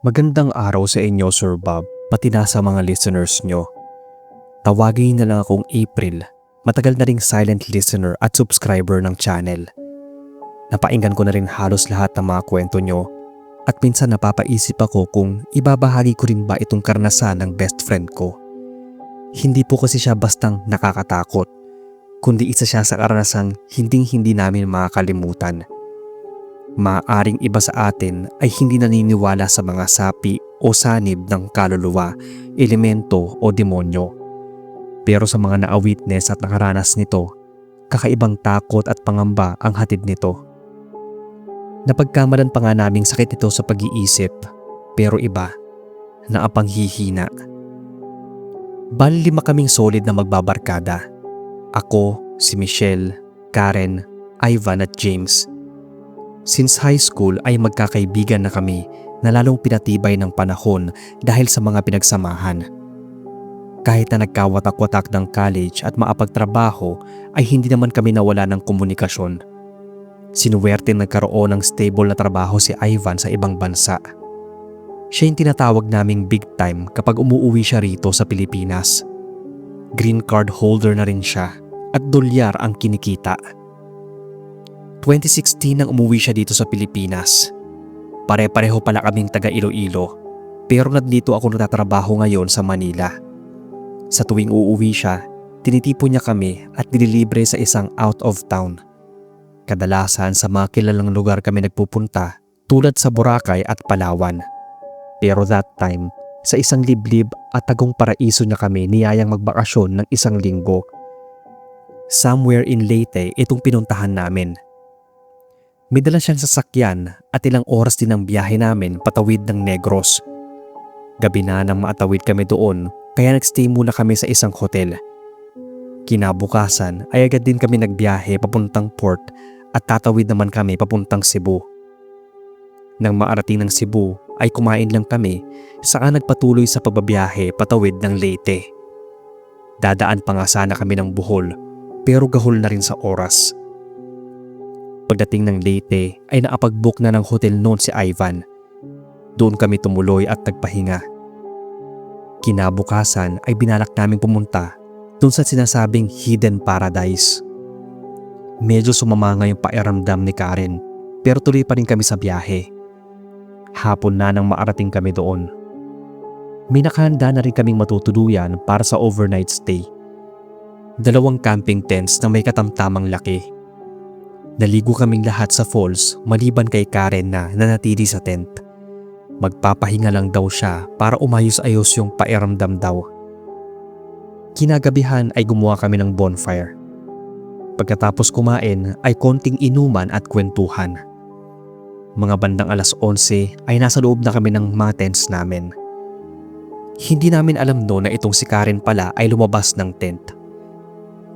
Magandang araw sa inyo, Sir Bob, pati na sa mga listeners nyo. Tawagin na lang akong April, matagal na ring silent listener at subscriber ng channel. Napainggan ko na rin halos lahat ng mga kwento nyo at minsan napapaisip ako kung ibabahagi ko rin ba itong karanasan ng best friend ko. Hindi po kasi siya bastang nakakatakot, kundi isa siya sa karanasang hindi namin makakalimutan. Maaaring iba sa atin ay hindi naniniwala sa mga sapi o sanib ng kaluluwa, elemento o demonyo. Pero sa mga na-witness at nakaranas nito, kakaibang takot at pangamba ang hatid nito. Napagkamalan pa nga naming sakit ito sa pag-iisip, pero iba, naapanghihina. Bali 5 kaming solid na magbabarkada. Ako, si Michelle, Karen, Ivan at James. Since high school ay magkakaibigan na kami na lalong pinatibay ng panahon dahil sa mga pinagsamahan. Kahit na nagkawatak-watak ng college at maapagtrabaho ay hindi naman kami nawala ng komunikasyon. Sinuwerte nagkaroon ng stable na trabaho si Ivan sa ibang bansa. Siya yung tinatawag naming big time kapag umuuwi siya rito sa Pilipinas. Green card holder na rin siya at dolyar ang kinikita. 2016 nang umuwi siya dito sa Pilipinas. Pare-pareho pala kaming taga Iloilo, pero nandito ako nagtatrabaho ngayon sa Manila. Sa tuwing uuwi siya, tinitipon niya kami at nililibre sa isang out of town. Kadalasan sa mga kilalang lugar kami nagpupunta tulad sa Boracay at Palawan. Pero that time, sa isang liblib at tagong paraiso niya kami niyayang magbakasyon ng 1 linggo. Somewhere in Leyte itong pinuntahan namin. May dala siyang sasakyan at ilang oras din ang biyahe namin patawid ng Negros. Gabi na nang maatawid kami doon kaya nagstay muna kami sa isang hotel. Kinabukasan ay agad din kami nagbiyahe papuntang port at tatawid naman kami papuntang Cebu. Nang maarating ng Cebu ay kumain lang kami saka nagpatuloy sa pagbabiyahe patawid ng Leyte. Dadaan pa nga sana kami ng Bohol pero gahol na rin sa oras. Pagdating ng Leyte ay naapag-book na ng hotel noon si Ivan. Doon kami tumuloy at nagpahinga. Kinabukasan ay binalak naming pumunta doon sa sinasabing hidden paradise. Medyo sumama nga yung pakiramdam ni Karen pero tuloy pa rin kami sa biyahe. Hapon na nang maarating kami doon. May nakahanda na rin kaming matutuluyan para sa overnight stay. 2 camping tents na may katamtamang laki. Naligo kaming lahat sa falls maliban kay Karen na nanatili sa tent. Magpapahinga lang daw siya para umayos-ayos yung pakiramdam daw. Kinagabihan ay gumawa kami ng bonfire. Pagkatapos kumain ay konting inuman at kwentuhan. Mga bandang 11:00 ay nasa loob na kami ng mga tents namin. Hindi namin alam noon na itong si Karen pala ay lumabas ng tent.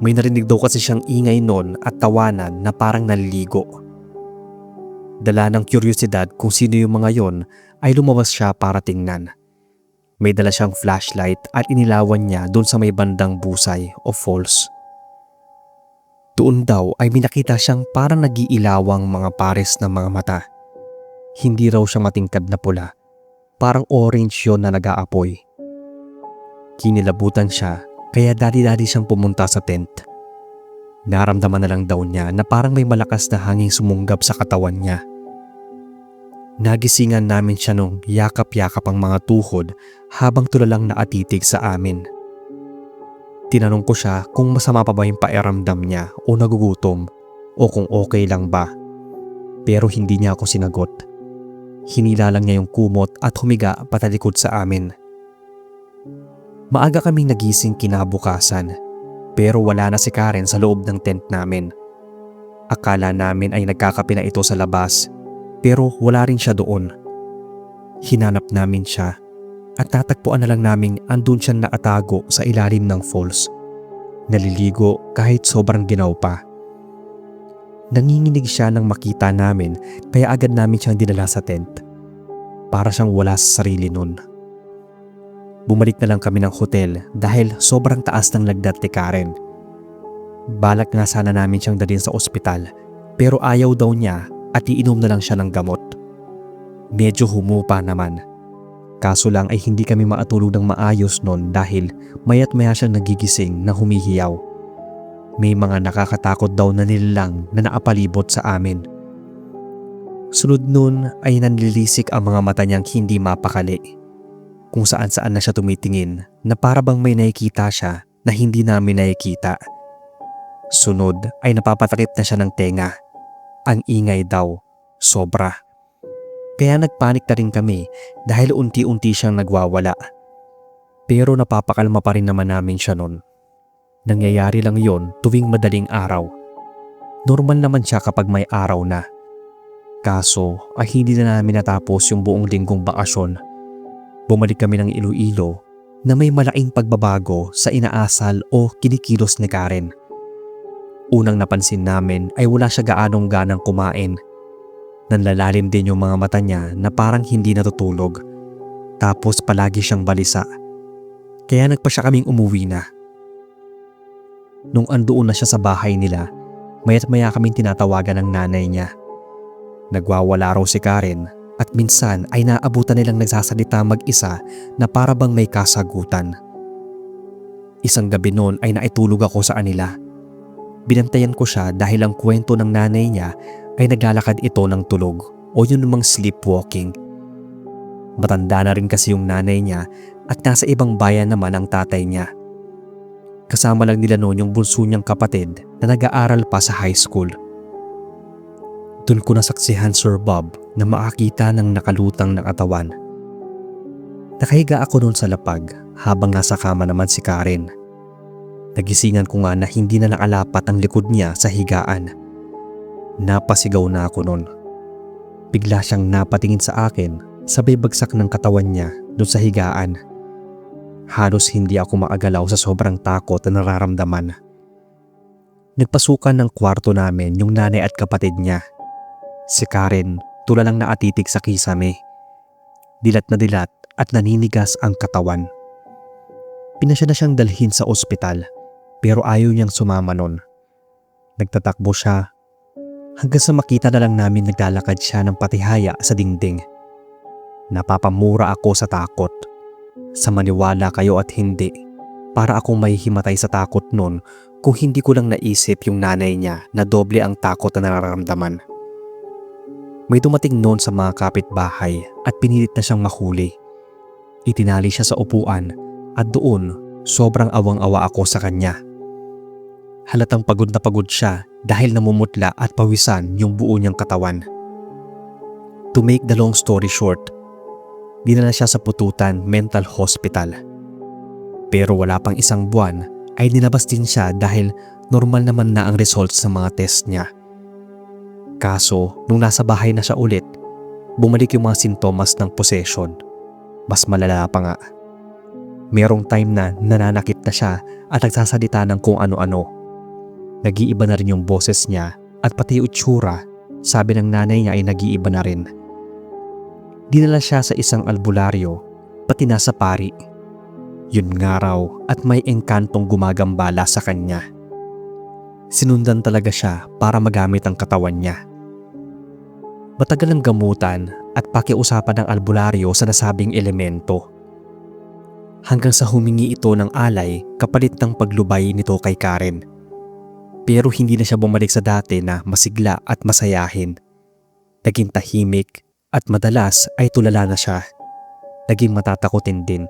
May narinig daw kasi siyang ingay noon at tawanan na parang naliligo. Dala ng kuryosidad kung sino yung mga yon ay lumabas siya para tingnan. May dala siyang flashlight at inilawan niya doon sa may bandang busay o falls. Doon daw ay may nakita siyang parang nag-iilawang mga pares ng mga mata. Hindi raw siya matingkad na pula, parang orange yon na nag-aapoy. Kinilabutan siya kaya dali-dali siyang pumunta sa tent. Naramdaman na lang daw niya na parang may malakas na hangin sumunggab sa katawan niya. Nagisingan namin siya nung yakap-yakap ang mga tuhod habang tulalang naatitig sa amin. Tinanong ko siya kung masama pa ba yung pakiramdam niya o nagugutom o kung okay lang ba. Pero hindi niya ako sinagot. Hinila lang niya yung kumot at humiga patalikod sa amin. Maaga kaming nagising kinabukasan pero wala na si Karen sa loob ng tent namin. Akala namin ay nagkakape na ito sa labas pero wala rin siya doon. Hinanap namin siya at tatagpuan na lang namin andun siyang nakatago sa ilalim ng falls. Naliligo kahit sobrang ginaw pa. Nanginginig siya nang makita namin kaya agad namin siyang dinala sa tent. Para siyang wala sa sarili nun. Bumalik na lang kami ng hotel dahil sobrang taas ng lagnat ni Karen. Balak nga sana namin siyang dalhin sa ospital pero ayaw daw niya at iinom na lang siya ng gamot. Medyo humupa naman Kaso lang ay hindi kami maatulog ng maayos noon dahil maya't maya siyang nagigising na humihiyaw. May mga nakakatakot daw na nilalang na naapalibot sa amin. Sunod nun ay nanlilisik ang mga mata niyang hindi mapakali. Kung saan saan na siya tumitingin na para bang may nakikita siya na hindi namin nakikita. Sunod ay napapatakip na siya ng tenga. Ang ingay daw, sobra. Kaya nagpanik na rin kami dahil unti-unti siyang nagwawala. Pero napapakalma pa rin naman namin siya nun. Nangyayari lang yon tuwing madaling araw. Normal naman siya kapag may araw na. Kaso ay hindi na namin natapos yung buong linggong bakasyon. Bumalik kami ng Iloilo na may malaking pagbabago sa inaasal o kinikilos ni Karen. Unang napansin namin ay wala siya gaanong ganang kumain. Nanlalalim din yung mga mata niya na parang hindi natutulog. Tapos palagi siyang balisa. Kaya nagpa siya kaming umuwi na. Nung andoon na siya sa bahay nila, maya't maya kaming tinatawagan ng nanay niya. Nagwawala raw si Karen at minsan ay naabutan nilang nagsasalita mag-isa na para bang may kasagutan. Isang gabi noon ay naitulog ako sa kanila. Binantayan ko siya dahil ang kwento ng nanay niya ay naglalakad ito ng tulog o yun namang sleepwalking. Matanda na rin kasi yung nanay niya at nasa ibang bayan naman ang tatay niya. Kasama lang nila noon yung bunso niyang kapatid na nag-aaral pa sa high school. Doon ko nasaksihan, Sir Bob, na makakita ng nakalutang na katawan. Nakahiga ako noon sa lapag habang nasa kama naman si Karen. Nagisingan ko nga na hindi na nakalapat ang likod niya sa higaan. Napasigaw na ako noon. Bigla siyang napatingin sa akin, sabay bagsak ng katawan niya doon sa higaan. Halos hindi ako maagalaw sa sobrang takot na nararamdaman. Nagpasukan ng kwarto namin yung nanay at kapatid niya. Si Karen tulalang naatitig sa kisame. Dilat na dilat at naninigas ang katawan. Pinasya na siyang dalhin sa ospital pero ayaw niyang sumama nun. Nagtatakbo siya hanggang sa makita na lang namin naglalakad siya ng patihaya sa dingding. Napapamura ako sa takot. Sa maniwala kayo at hindi, para akong mahihimatay sa takot nun kung hindi ko lang naisip yung nanay niya na doble ang takot na nararamdaman. May dumating noon sa mga kapitbahay at pinilit na siyang mahuli. Itinali siya sa upuan at doon sobrang awang-awa ako sa kanya. Halatang pagod na pagod siya dahil namumutla at pawisan yung buo niyang katawan. To make the long story short, dinala siya sa Pututan Mental Hospital. Pero wala pang isang buwan ay nilabas din siya dahil normal naman na ang results sa mga test niya. Kaso nung nasa bahay na siya ulit, bumalik yung mga sintomas ng possession. Mas malala pa nga. Merong time na nananakit na siya at nagsasalita ng kung ano-ano. Nag-iiba na rin yung boses niya at pati yung itsura, sabi ng nanay niya ay nag-iiba na rin. Dinala siya sa isang albularyo, pati nasa pari. Yun nga raw at may engkantong gumagambala sa kanya. Sinundan talaga siya para magamit ang katawan niya. Matagal ang gamutan at pakiusapan ng albularyo sa nasabing elemento. Hanggang sa humingi ito ng alay kapalit ng paglubay nito kay Karen. Pero hindi na siya bumalik sa dati na masigla at masayahin. Naging tahimik at madalas ay tulala na siya. Naging matatakotin din.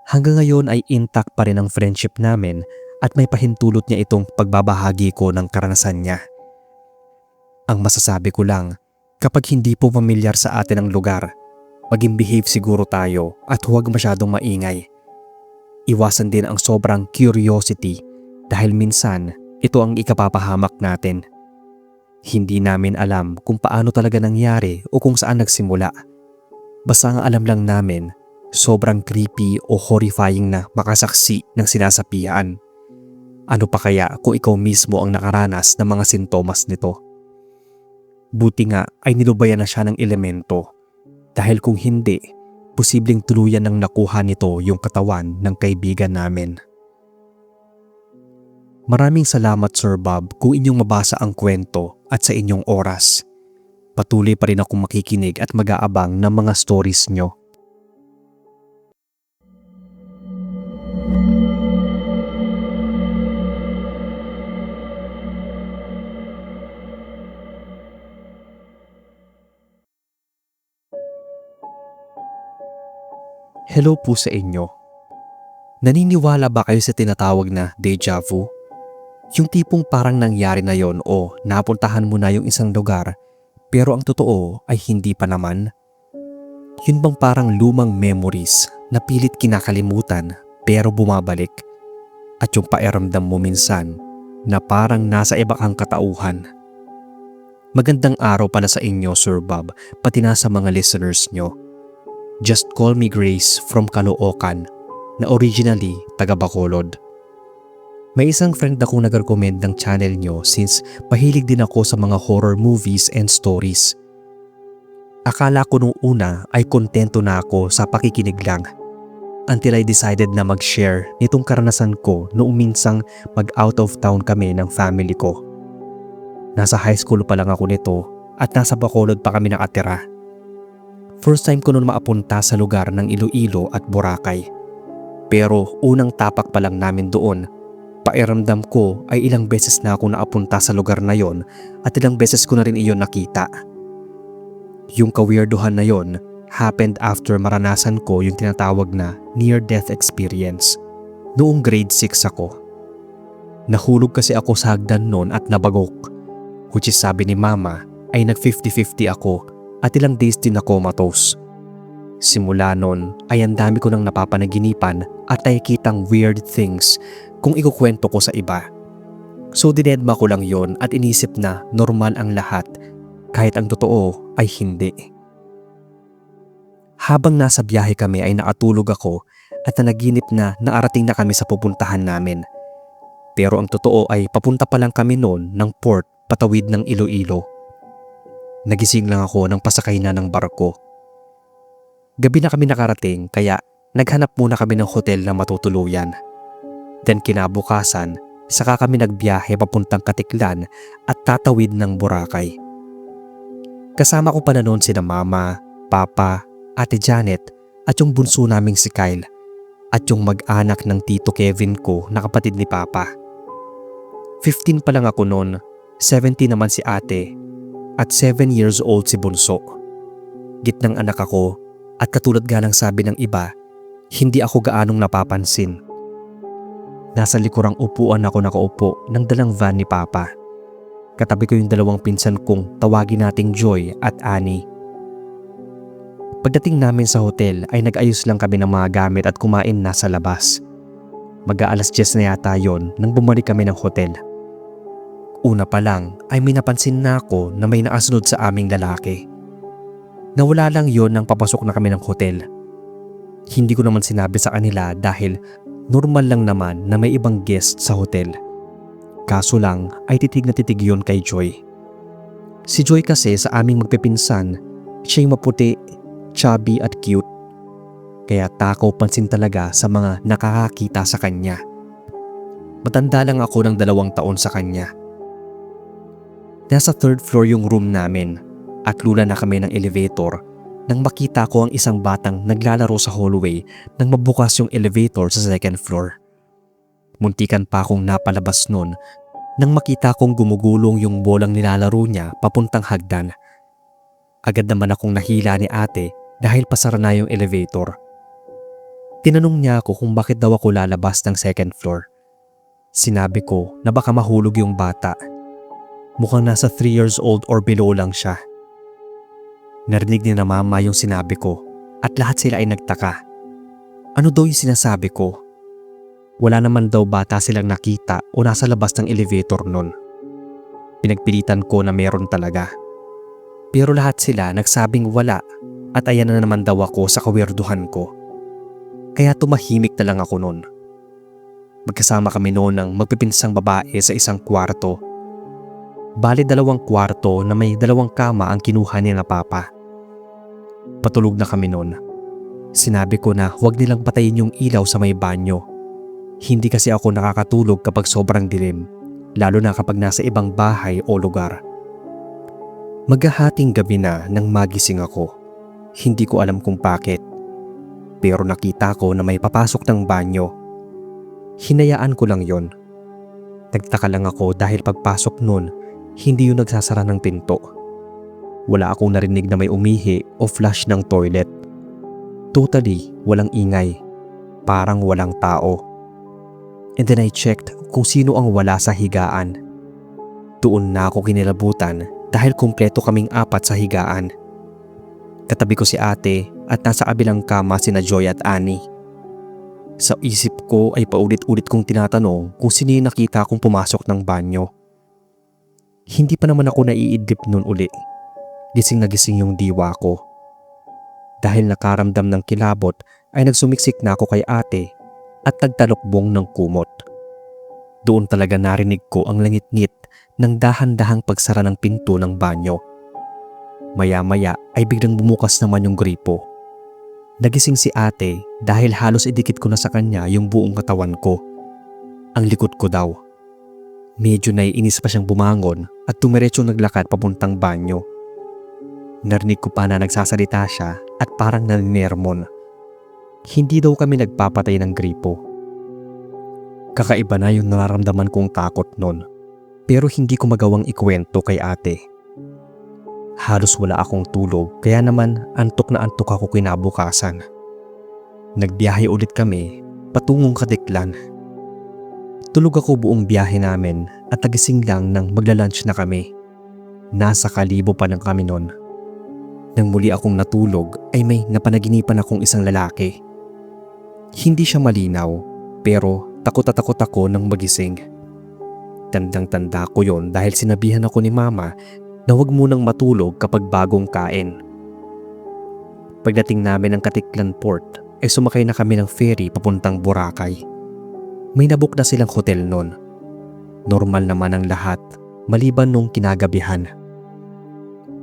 Hanggang ngayon ay intact pa rin ang friendship namin at may pahintulot niya itong pagbabahagi ko ng karanasan niya. Ang masasabi ko lang, kapag hindi po pamilyar sa atin ang lugar, maging behave siguro tayo at huwag masyadong maingay. Iwasan din ang sobrang curiosity dahil minsan ito ang ikapapahamak natin. Hindi namin alam kung paano talaga nangyari o kung saan nagsimula. Basta ang alam lang namin, sobrang creepy o horrifying na makasaksi ng sinasapian. Ano pa kaya kung ikaw mismo ang nakaranas ng mga sintomas nito? Buti nga ay nilubayan na siya ng elemento. Dahil kung hindi, posibleng tuluyan nang nakuha nito yung katawan ng kaibigan namin. Maraming salamat, Sir Bob, kung inyong mabasa ang kwento at sa inyong oras. Patuloy pa rin akong makikinig at mag-aabang ng mga stories nyo. Hello po sa inyo. Naniniwala ba kayo sa tinatawag na deja vu? Yung tipong parang nangyari na yon o napuntahan mo na yung isang lugar pero ang totoo ay hindi pa naman? Yun bang parang lumang memories na pilit kinakalimutan pero bumabalik? At yung pakiramdam mo minsan na parang nasa iba kang katauhan? Magandang araw pala sa inyo, Sir Bob, pati na sa mga listeners nyo. Just call me Grace from Caloocan, na originally taga Bacolod. May isang friend akong nag-recommend ng channel nyo since mahilig din ako sa mga horror movies and stories. Akala ko nung una ay kontento na ako sa pakikinig lang until I decided na mag-share nitong karanasan ko noong minsang mag-out of town kami ng family ko. Nasa high school pa lang ako nito at nasa Bacolod pa kami nakatira. First time ko noon maapunta sa lugar ng Iloilo at Boracay. Pero unang tapak pa lang namin doon, pakiramdam ko ay ilang beses na ako naapunta sa lugar na yon at ilang beses ko na rin iyon nakita. Yung kaweirduhan na yon happened after maranasan ko yung tinatawag na near-death experience. Noong grade 6 ako. Nahulog kasi ako sa hagdan noon at nabagok. Which is sabi ni mama ay nag 50-50 ako at ilang days din ako comatose. Simula noon ay ang dami ko nang napapanaginipan at nakikitang weird things kung ikukwento ko sa iba. So dinedma ko lang yon at inisip na normal ang lahat kahit ang totoo ay hindi. Habang nasa biyahe kami ay nakatulog ako at nanaginip na naarating na kami sa pupuntahan namin. Pero ang totoo ay papunta pa lang kami noon ng port patawid ng Iloilo. Nagising lang ako nang pasakay na ng barko. Gabi na kami nakarating kaya naghanap muna kami ng hotel na matutuluyan. Then kinabukasan, saka kami nagbiyahe papuntang Katiklan at tatawid ng Boracay. Kasama ko pa na noon sina mama, papa, ate Janet at yung bunso naming si Kyle at yung mag-anak ng tito Kevin ko na kapatid ni papa. 15 pa lang ako noon, 17 naman si ate at 7 years old si bunso. Gitnang anak ako at katulad nga ng sabi ng iba, hindi ako gaanong napapansin. Nasa likurang upuan ako nakaupo ng dalang van ni papa. Katabi ko yung dalawang pinsan kong tawagin nating Joy at Annie. Pagdating namin sa hotel ay nag-ayos lang kami ng mga gamit at kumain na sa labas. Mag-aalas 10 na yata yon nang bumalik kami ng hotel. Una pa lang ay may napansin na ako na may nakasunod sa aming lalaki. Nawala lang yon nang papasok na kami ng hotel. Hindi ko naman sinabi sa kanila dahil normal lang naman na may ibang guest sa hotel. Kaso lang ay titig na titig yon kay Joy. Si Joy kasi sa aming magpipinsan, siya'y maputi, chubby at cute. Kaya takaw pansin talaga sa mga nakakakita sa kanya. Matanda lang ako ng 2 taon sa kanya. Nasa 3rd floor yung room namin at lula na kami ng elevator nang makita ko ang isang batang naglalaro sa hallway nang mabukas yung elevator sa 2nd floor. Muntikan pa akong napalabas nun nang makita kong gumugulong yung bolang nilalaro niya papuntang hagdan. Agad naman akong nahila ni ate dahil pasara na yung elevator. Tinanong niya ako kung bakit daw ako lalabas ng 2nd floor. Sinabi ko na baka mahulog yung bata. Mukhang nasa 3 years old or below lang siya. Narinig ni na mama yung sinabi ko at lahat sila ay nagtaka. Ano daw yung sinasabi ko? Wala naman daw bata silang nakita o nasa labas ng elevator nun. Pinagpilitan ko na meron talaga. Pero lahat sila nagsabing wala at ayan na naman daw ako sa kawirduhan ko. Kaya tumahimik na lang ako nun. Magkasama kami noon ng magpipinsang babae sa isang kwarto. Bali 2 kwarto na may 2 kama ang kinuha ni na papa. Patulog na kami noon. Sinabi ko na huwag nilang patayin yung ilaw sa may banyo. Hindi kasi ako nakakatulog kapag sobrang dilim, lalo na kapag nasa ibang bahay o lugar. Maghahating gabi na nang magising ako. Hindi ko alam kung bakit. Pero nakita ko na may papasok ng banyo. Hinayaan ko lang yon. Nagtaka lang ako dahil pagpasok nun, hindi yung nagsasara ng pinto. Wala akong narinig na may umihi o flush ng toilet. Totally walang ingay, parang walang tao. And then I checked kung sino ang wala sa higaan. Doon na ako kinilabutan dahil kumpleto kaming 4 sa higaan. Katabi ko si ate at nasa kabilang kama sina Joy at Annie. Sa isip ko ay paulit-ulit kong tinatanong kung sino yung nakita kong pumasok ng banyo. Hindi pa naman ako naiidlip nun uli. Gising na gising yung diwa ko. Dahil nakaramdam ng kilabot ay nagsumiksik na ako kay ate at nagtalokbong ng kumot. Doon talaga narinig ko ang langit-ngit ng dahan-dahang pagsara ng pinto ng banyo. Maya-maya ay biglang bumukas naman yung gripo. Nagising si ate dahil halos idikit ko na sa kanya yung buong katawan ko. Ang likod ko daw. Medyo naiinis pa siyang bumangon at tumiretso naglakad papuntang banyo. Narinig ko pa na nagsasalita siya at parang naninermon. Hindi daw kami nagpapatay ng gripo. Kakaiba na yung nararamdaman kong takot nun, pero hindi ko magawang ikwento kay ate. Halos wala akong tulog kaya naman antok na antok ako kinabukasan. Nagbiyahe ulit kami patungong Katiklan. Tulog ako buong biyahe namin at nagising lang nang magla-lunch na kami. Nasa Kalibo pa lang kami nun. Nang muli akong natulog ay may napanaginipan akong isang lalaki. Hindi siya malinaw pero takot ako nang magising. Tandang-tanda ko yon dahil sinabihan ako ni mama na huwag munang matulog kapag bagong kain. Pagdating namin ng Katiklan Port ay sumakay na kami ng ferry papuntang Boracay. May nabook na silang hotel nun. Normal naman ang lahat maliban nung kinagabihan.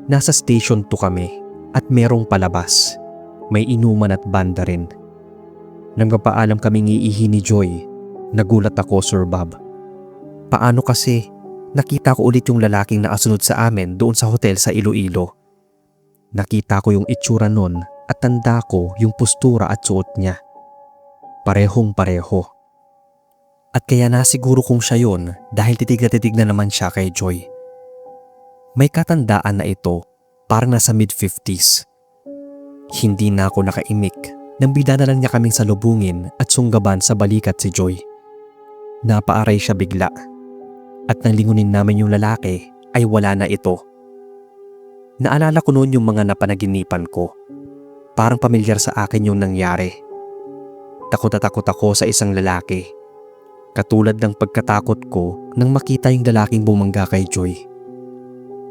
Nasa station 2 kami at merong palabas. May inuman at banda rin. Nang mapaalam kaming iihi ni Joy, nagulat ako, Sir Bob. Paano kasi? Nakita ko ulit yung lalaking nakasunod sa amin doon sa hotel sa Iloilo. Nakita ko yung itsura nun at tanda ko yung postura at suot niya. Parehong pareho. At kaya nasiguro kong siya yun dahil titig na naman siya kay Joy. May katandaan na ito, parang nasa mid-50s. Hindi na ako nakaimik nang bigla na lang niya kaming salubungin at sunggaban sa balikat si Joy. Napaaray siya bigla. At nang lingunin namin yung lalaki ay wala na ito. Naalala ko noon yung mga napanaginipan ko. Parang pamilyar sa akin yung nangyari. Takot ako sa isang lalaki. Katulad ng pagkatakot ko nang makita yung lalaking bumangga kay Joy.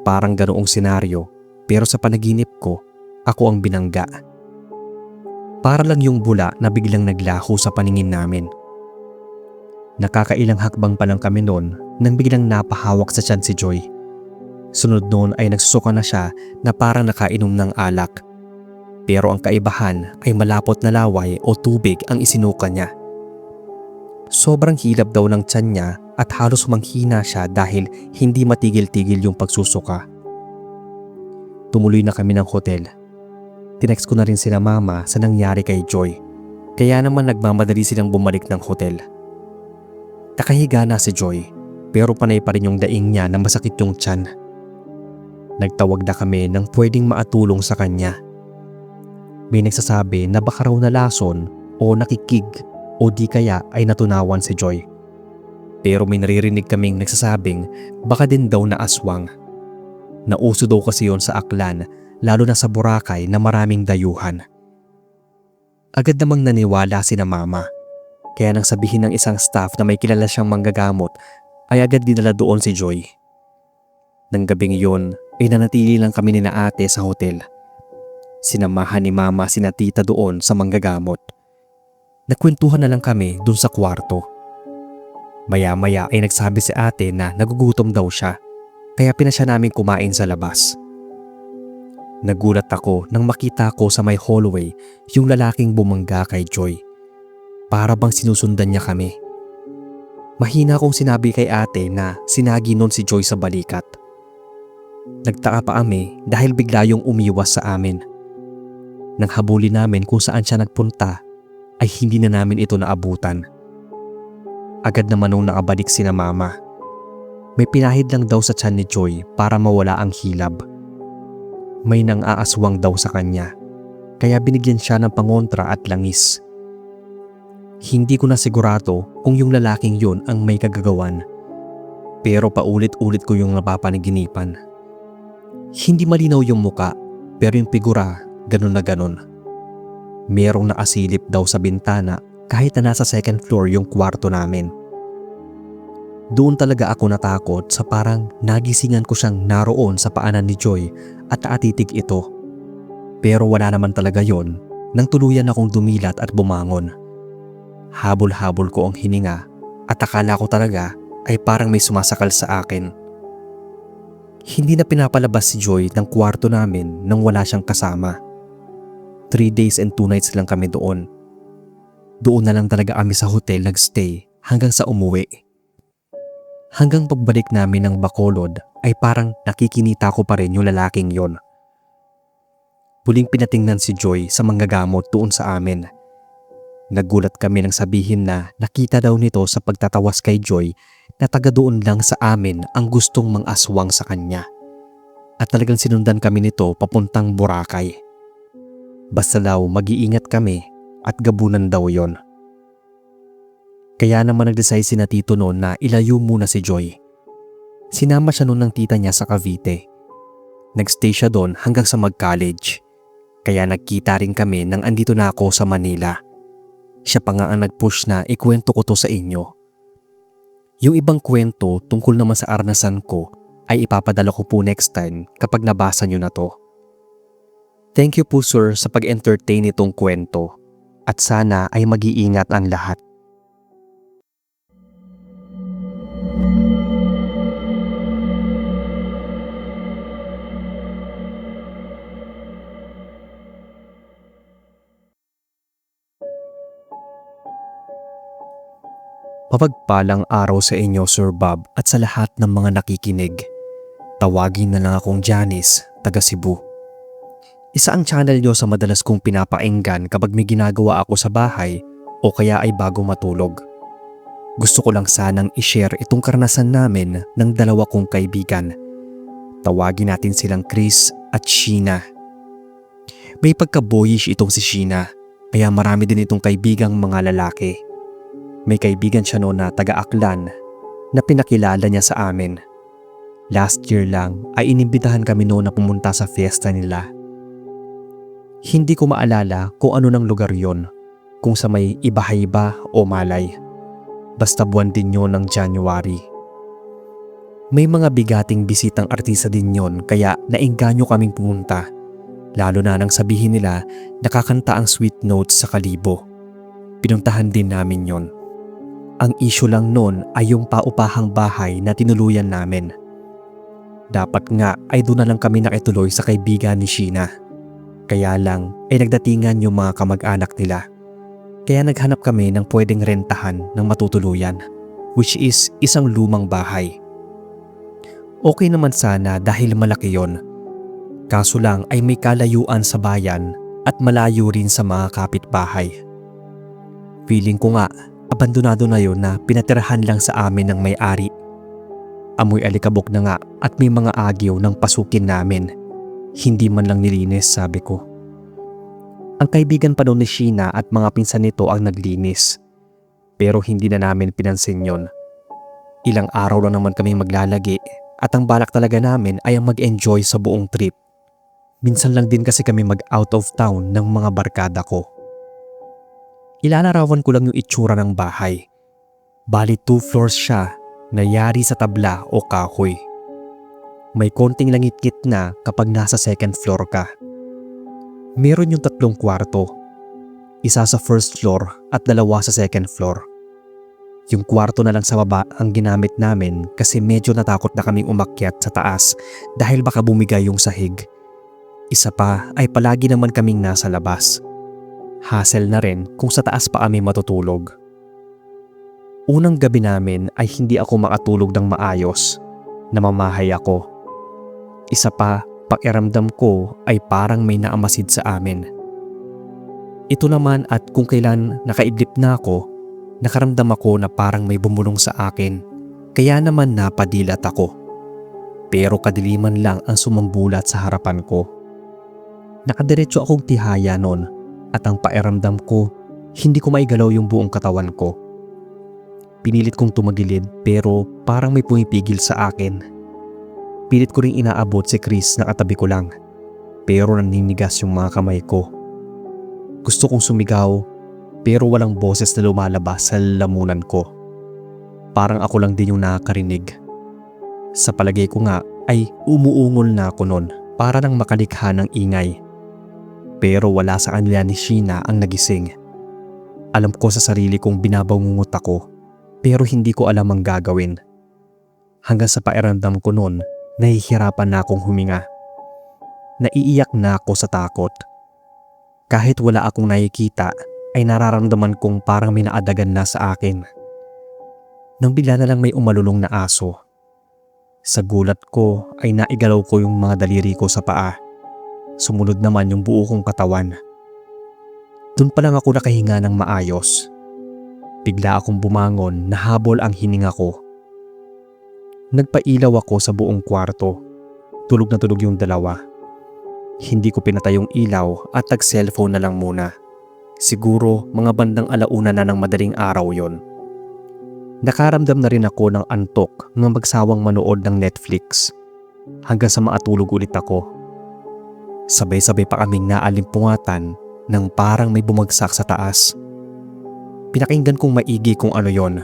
Parang ganoong senaryo pero sa panaginip ko, ako ang binangga. Para lang yung bula na biglang naglaho sa paningin namin. Nakakailang hakbang pa lang kami noon nang biglang napahawak sa tiyan si Joy. Sunod noon ay nagsusuka na siya na parang nakainom ng alak. Pero ang kaibahan ay malapot na laway o tubig ang isinuka niya. Sobrang hilab daw ng tiyan niya at halos manghina siya dahil hindi matigil-tigil yung pagsusuka. Tumuloy na kami ng hotel. Tinext ko na rin sila mama sa nangyari kay Joy. Kaya naman nagmamadali silang bumalik ng hotel. Nakahiga na si Joy pero panay pa rin yung daing niya na masakit yung tiyan. Nagtawag na kami ng pwedeng maatulong sa kanya. May nagsasabi na baka raw nalason o nakikig o di kaya ay natunawan si Joy. Pero may naririnig kaming nagsasabing baka din daw na aswang. Nauso daw kasi yon sa Aklan lalo na sa Boracay na maraming dayuhan. Agad namang naniwala si na mama. Kaya nang sabihin ng isang staff na may kilala siyang manggagamot ay agad dinala doon si Joy. Nang gabing yun ay nanatili lang kami ni na ate sa hotel. Sinamahan ni mama sina tita doon sa manggagamot. Nagkwentuhan na lang kami doon sa kwarto. Maya-maya ay nagsabi si ate na nagugutom daw siya kaya pinasya namin kumain sa labas. Nagulat ako nang makita ko sa may hallway yung lalaking bumangga kay Joy. Para bang sinusundan niya kami. Mahina kong sinabi kay ate na sinagi nun si Joy sa balikat. Nagtaka pa kami dahil bigla yung umiwas sa amin. Nang habulin namin kung saan siya nagpunta ay hindi na namin ito naabutan. Agad naman nung nakabalik si na mama. May pinahid lang daw sa tiyan ni Joy para mawala ang hilab. May nang aaswang daw sa kanya. kaya binigyan siya ng pangontra at langis. Hindi ko na sigurado kung yung lalaking yun ang may kagagawan, pero paulit-ulit ko yung napapanaginipan. Hindi malinaw yung muka, pero yung figura ganun na ganun. Merong nakasilip daw sa bintana kahit na nasa second floor yung kwarto namin. Doon talaga ako natakot sa parang nagisingan ko siyang naroon sa paanan ni Joy at naatitig ito. Pero wala naman talaga yon nang tuluyan akong dumilat at bumangon. Habol-habol ko ang hininga at akala ko talaga ay parang may sumasakal sa akin. Hindi na pinapalabas si Joy ng kwarto namin nang wala siyang kasama. 3 days and 2 nights lang kami doon. Doon na lang talaga kami sa hotel nagstay hanggang sa umuwi. Hanggang pagbalik namin ng Bacolod ay parang nakikinita ko pa rin yung lalaking yon. Huling pinatingnan si Joy sa manggagamot doon sa amin. Nagulat kami nang sabihin na nakita daw nito sa pagtatawas kay Joy na taga doon lang sa amin ang gustong mang-aswang sa kanya. At talagang sinundan kami nito papuntang Boracay. Basta daw mag-iingat kami at gabunan daw yon. Kaya naman nag-decide si na tito noon na ilayo muna si Joy. Sinama siya noon ng tita niya sa Cavite. Nagstay siya doon hanggang sa mag-college. Kaya nagkita rin kami nang andito na ako sa Manila. Siya pa nga ang nag-push na ikwento ko to sa inyo. Yung ibang kwento tungkol naman sa aranasan ko ay ipapadala ko po next time kapag nabasa nyo na to. Thank you po sir sa pag-entertain itong kwento at sana ay mag-iingat ang lahat. Mapagpalang araw sa inyo Sir Bob at sa lahat ng mga nakikinig. Tawagin na lang akong Janice, taga Cebu. Isa ang channel nyo sa madalas kong pinapainggan kapag may ginagawa ako sa bahay o kaya ay bago matulog. Gusto ko lang sanang i-share itong karanasan namin ng dalawa kong kaibigan. Tawagin natin silang Chris at Sheena. May pagka-boyish itong si Sheena, kaya marami din itong kaibigang mga lalaki. May kaibigan siya noon na taga-Aklan na pinakilala niya sa amin. Last year lang ay inimbitahan kami noon na pumunta sa fiesta nila. Hindi ko maalala kung ano ng lugar yon, kung sa may Ibahay ba o Malay. Basta buwan din yon ng January. May mga bigating bisitang artista din yon kaya naengganyo kaming pumunta. Lalo na nang sabihin nila nakakanta ang Sweet Notes sa Kalibo. Pinuntahan din namin yon. Ang issue lang noon ay yung paupahang bahay na tinuluyan namin. Dapat nga ay doon na lang kami nakituloy sa kaibigan ni Sheena. Kaya lang ay nagdatingan yung mga kamag-anak nila. Kaya naghanap kami ng pwedeng rentahan ng matutuluyan, which is isang lumang bahay. Okay naman sana dahil malaki yon. Kaso lang ay may kalayuan sa bayan at malayo rin sa mga kapitbahay. Feeling ko nga abandonado na yon na pinatirahan lang sa amin ng may-ari. Amoy alikabok na nga at may mga agyo ng pasukin namin. Hindi man lang nilinis, sabi ko. Ang kaibigan pa noon ni Sheena at mga pinsan nito ang naglinis. Pero hindi na namin pinansin yon. Ilang araw lang naman kami maglalagi at ang balak talaga namin ay ang mag-enjoy sa buong trip. Minsan lang din kasi kami mag-out of town ng mga barkada ko. Ilalarawan ko lang yung itsura ng bahay. Bali 2 floors siya na yari sa tabla o kahoy. May konting langit-ngit na kapag nasa second floor ka. Meron yung 3 kwarto. Isa sa first floor at 2 sa second floor. Yung kwarto na lang sa baba ang ginamit namin kasi medyo natakot na kaming umakyat sa taas dahil baka bumigay yung sahig. Isa pa ay palagi naman kaming nasa labas. Hassle na rin kung sa taas pa kami matutulog. Unang gabi namin ay hindi ako makatulog ng maayos. Namamahay ako. Isa pa, pakiramdam ko ay parang may naamasid sa amin. Ito naman at kung kailan nakaidlip na ako, nakaramdam ako na parang may bumulong sa akin. Kaya naman napadilat ako. Pero kadiliman lang ang sumambulat sa harapan ko. Nakadiretso akong tihaya noon at ang pakiramdam ko, hindi ko maigalaw yung buong katawan ko. Pinilit kong tumagilid pero parang may pumipigil sa akin. Pilit ko ring inaabot si Chris na katabi ko lang pero naninigas yung mga kamay ko. Gusto kong sumigaw pero walang boses na lumalabas sa lalamunan ko. Parang ako lang din yung nakakarinig. Sa palagay ko nga ay umuungol na ako noon para nang makalikha ng ingay. Pero wala sa kanila ni Sheena ang nagising. Alam ko sa sarili kong binabangungot ako pero hindi ko alam ang gagawin. Hanggang sa pakiramdam ko noon, nahihirapan na akong huminga. Naiiyak na ako sa takot. Kahit wala akong nakikita ay nararamdaman kong parang may naadagan na sa akin. Nang bigla na lang may umalulong na aso. Sa gulat ko ay naigalaw ko yung mga daliri ko sa paa. Sumunod naman yung buo kong katawan. Doon pa lang ako nakahinga ng maayos. Bigla akong bumangon na habol ang hininga ko. Nagpailaw ako sa buong kwarto. Tulog na tulog yung dalawa. Hindi ko pinatay yung ilaw at nag-cellphone na lang muna. Siguro mga bandang 1:00 na ng madaling araw yon. Nakaramdam na rin ako ng antok nang magsawang manood ng Netflix hanggang sa maatulog ulit ako. Sabay-sabay pa kaming naalimpungatan nang parang may bumagsak sa taas. Pinakinggan kong maigi kung ano yon.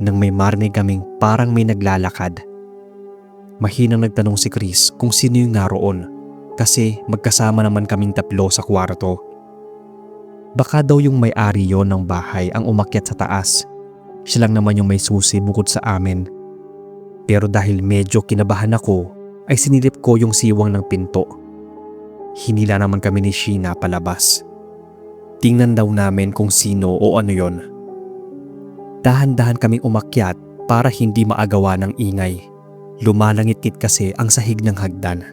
Nang may marinig kaming parang may naglalakad. Mahinang nagtanong si Chris kung sino yung naroon kasi magkasama naman kaming 3 sa kwarto. Baka daw yung may-ari yon ng bahay ang umakyat sa taas. Siya lang naman yung may susi bukod sa amin. Pero dahil medyo kinabahan ako, ay sinilip ko yung siwang ng pinto. Hinila naman kami ni Sheena palabas. Tingnan daw namin kung sino o ano yon. Dahan-dahan kaming umakyat para hindi maagawa ng ingay. Lumalangit-ngit kasi ang sahig ng hagdan.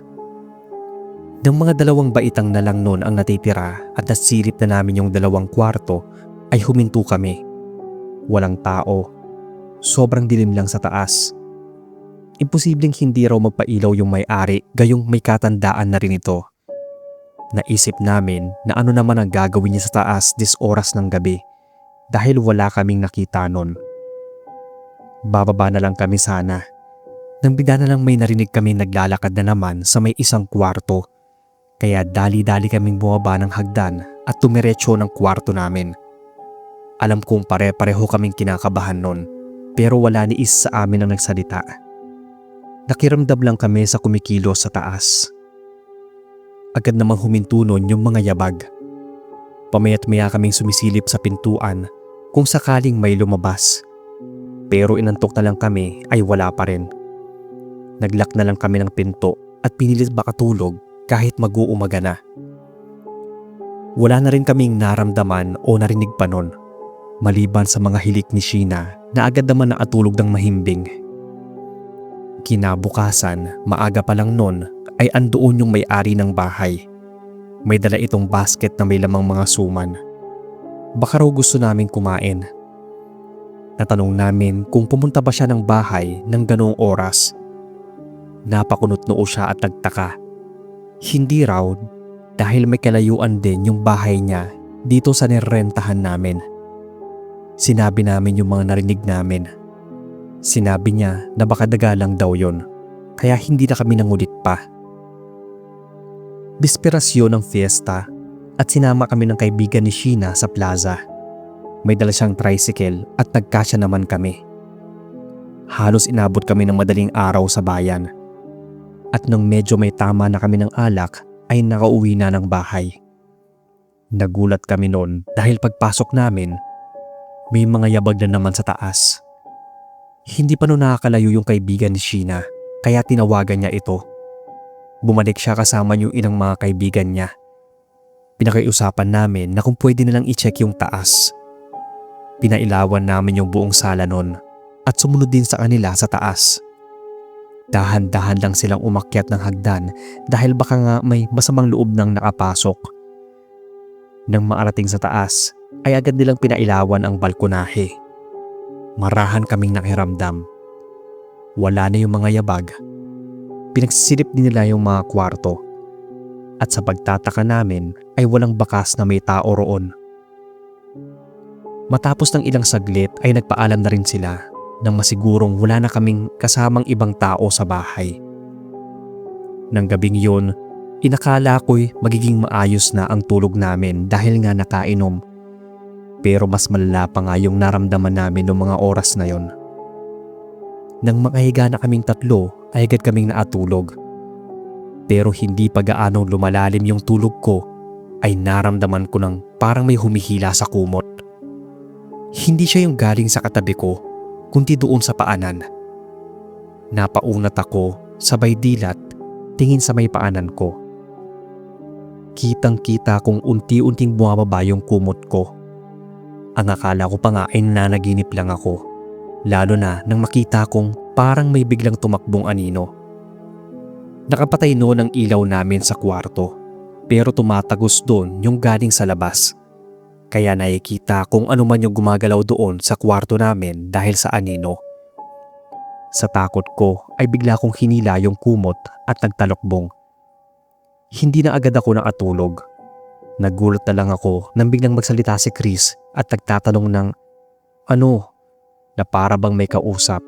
Nang mga 2 baitang na lang noon ang natitira at nasilip na namin yung 2 kwarto, ay huminto kami. Walang tao. Sobrang dilim lang sa taas. Imposibleng hindi raw magpailaw yung may-ari gayong may katandaan na rin ito. Naisip namin na ano naman ang gagawin niya sa taas this oras ng gabi dahil wala kaming nakita nun. Bababa na lang kami sana. Nang bigla na lang may narinig kami naglalakad na naman sa may isang kwarto. Kaya dali-dali kaming bumaba ng hagdan at tumiretso ng kwarto namin. Alam kong pare-pareho kaming kinakabahan nun pero wala ni isa sa amin ang nagsalita. Nakiramdam lang kami sa kumikilos sa taas. Agad namang huminto nun yung mga yabag. Pamaya't-maya kaming sumisilip sa pintuan kung sakaling may lumabas. Pero inantok na lang kami ay wala pa rin. Naglock na lang kami ng pinto at pinilit makatulog kahit mag-uumaga na. Wala na rin kaming naramdaman o narinig pa nun, maliban sa mga hilik ni Sheena na agad naman nakatulog ng mahimbing. Kinabukasan, maaga pa lang nun ay andoon yung may-ari ng bahay. May dala itong basket na may lamang mga suman. Baka raw gusto naming kumain. Natanong namin kung pumunta ba siya ng bahay ng ganoong oras. Napakunot noo siya at nagtaka. Hindi raw dahil may kalayuan din yung bahay niya dito sa nirentahan namin. Sinabi namin yung mga narinig namin. Sinabi niya na baka daga lang daw yon, kaya hindi na kami nangulit pa. Bisperas yun ng fiesta at sinama kami ng kaibigan ni Sheena sa plaza. May dala siyang tricycle at nagkasya naman kami. Halos inabot kami ng madaling araw sa bayan. At nung medyo may tama na kami ng alak ay nakauwi na ng bahay. Nagulat kami noon dahil pagpasok namin, may mga yabag na naman sa taas. Hindi pa noon nakakalayo yung kaibigan ni Sheena kaya tinawagan niya ito. Bumalik siya kasama yung ilang mga kaibigan niya. Pinakiusapan namin na kung pwede nilang i-check yung taas. Pinailawan namin yung buong sala noon at sumunod din sa kanila sa taas. Dahan-dahan lang silang umakyat ng hagdan dahil baka nga may masamang loob nang nakapasok. Nang maarating sa taas ay agad nilang pinailawan ang balkonahe. Marahan kaming nakiramdam. Wala na yung mga yabag. Pinagsisilip din nila yung mga kwarto. at sa pagtataka namin ay walang bakas na may tao roon. Matapos ng ilang saglit ay nagpaalam na rin sila nang masigurong wala na kaming kasamang ibang tao sa bahay. Nang gabing yun, inakala ko'y magiging maayos na ang tulog namin dahil nga nakainom. Pero mas malala pa nga yung naramdaman namin noong mga oras na yon. Nang makahiga na kaming tatlo ay agad kaming naatulog. Pero hindi pa gaano lumalalim yung tulog ko ay naramdaman ko nang parang may humihila sa kumot. Hindi siya yung galing sa katabi ko, kundi doon sa paanan. Napaunat ako, sabay dilat, tingin sa may paanan ko. Kitang-kita kong unti-unting bumababa yung kumot ko. Ang akala ko pa nga ay nananaginip lang ako, lalo na nang makita kong parang may biglang tumakbong anino. Nakapatay noon ang ilaw namin sa kwarto, pero tumatagos doon yung galing sa labas. Kaya nakikita kung ano man yung gumagalaw doon sa kwarto namin dahil sa anino. Sa takot ko ay bigla kong hinila yung kumot at nagtalokbong. Hindi na agad ako nakatulog. Nagulat na lang ako nang biglang magsalita si Chris at nagtatanong ng na para bang may kausap.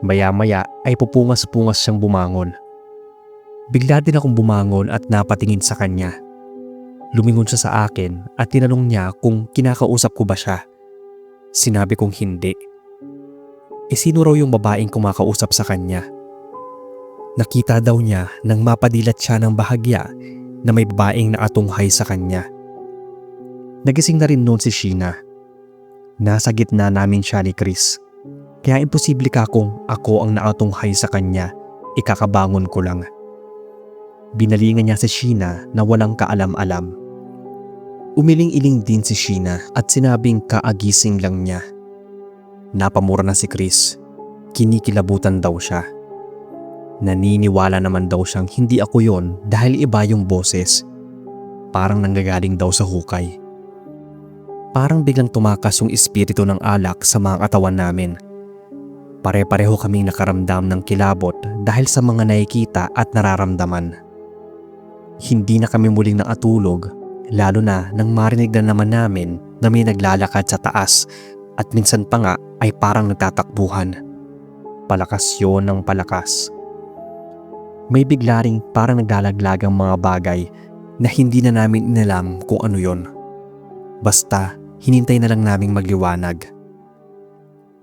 Maya-maya ay pupungas-pungas siyang bumangon. Bigla din akong bumangon at napatingin sa kanya. Lumingon siya sa akin at tinanong niya kung kinakausap ko ba siya. Sinabi kong hindi. Sino raw yung babaeng kumakausap sa kanya? Nakita daw niya nang mapadilat siya ng bahagya na may babaeng nakatunghay sa kanya. Nagising na rin noon si Sheena. Nasa gitna namin siya ni Chris. Kaya imposible ka kung ako ang nakatunghay sa kanya, ikakabangon ko lang. Binalingan niya si Sheena na walang kaalam-alam. Umiling-iling din si Sheena at sinabing kaagising lang niya. Napamura na si Chris. Kinikilabutan daw siya. Naniniwala naman daw siyang hindi ako yon dahil iba yung boses. Parang nanggagaling daw sa hukay. Parang biglang tumakas yung espiritu ng alak sa mga katawan namin. Pare-pareho kaming nakaramdam ng kilabot dahil sa mga nakikita at nararamdaman. Hindi na kami muling nakatulog, lalo na nang marinig na naman namin na may naglalakad sa taas at minsan pa nga ay parang nagtatakbuhan. Palakas yun ng palakas. May bigla ring parang naglalaglagang mga bagay na hindi na namin inalam kung ano yon. Basta hinintay na lang naming magliwanag.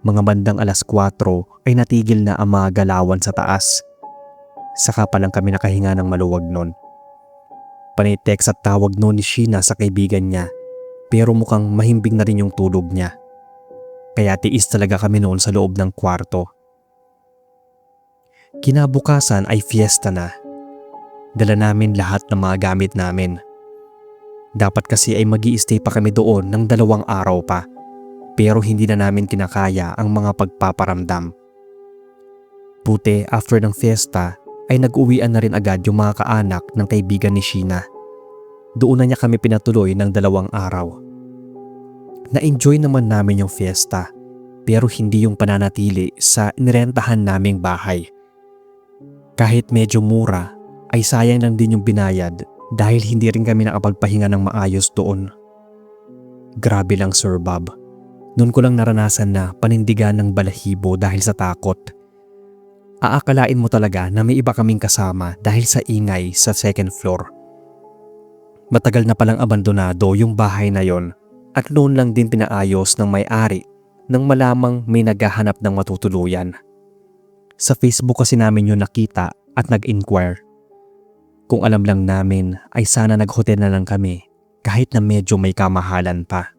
Mga bandang 4:00 ay natigil na ang mga galawan sa taas. Saka pa lang kami nakahinga ng maluwag nun. Panay-text at tawag noon ni Sheena sa kaibigan niya, pero mukhang mahimbing na rin yung tulog niya. Kaya tiis talaga kami noon sa loob ng kwarto. Kinabukasan ay fiesta na. Dala namin lahat ng mga gamit namin. Dapat kasi ay mag-i-stay pa kami doon ng 2 araw pa, pero hindi na namin kinakaya ang mga pagpaparamdam. Buti after ng fiesta ay nag-uwian na rin agad yung mga kaanak ng kaibigan ni Sheena. Doon na niya kami pinatuloy ng 2 araw. Na-enjoy naman namin yung fiesta, pero hindi yung pananatili sa nirentahan naming bahay. Kahit medyo mura, ay sayang lang din yung binayad dahil hindi rin kami nakapagpahinga ng maayos doon. Grabe lang Sir Bob. Noon ko lang naranasan na panindigan ng balahibo dahil sa takot. Aakalain mo talaga na may iba kaming kasama dahil sa ingay sa 2nd floor. Matagal na palang abandonado yung bahay na yon at noon lang din pinaayos ng may-ari nang malamang may naghahanap ng matutuluyan. Sa Facebook kasi namin yun nakita at nag-inquire. Kung alam lang namin ay sana nag-hotel na lang kami kahit na medyo may kamahalan pa.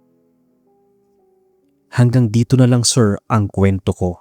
Hanggang dito na lang sir ang kwento ko.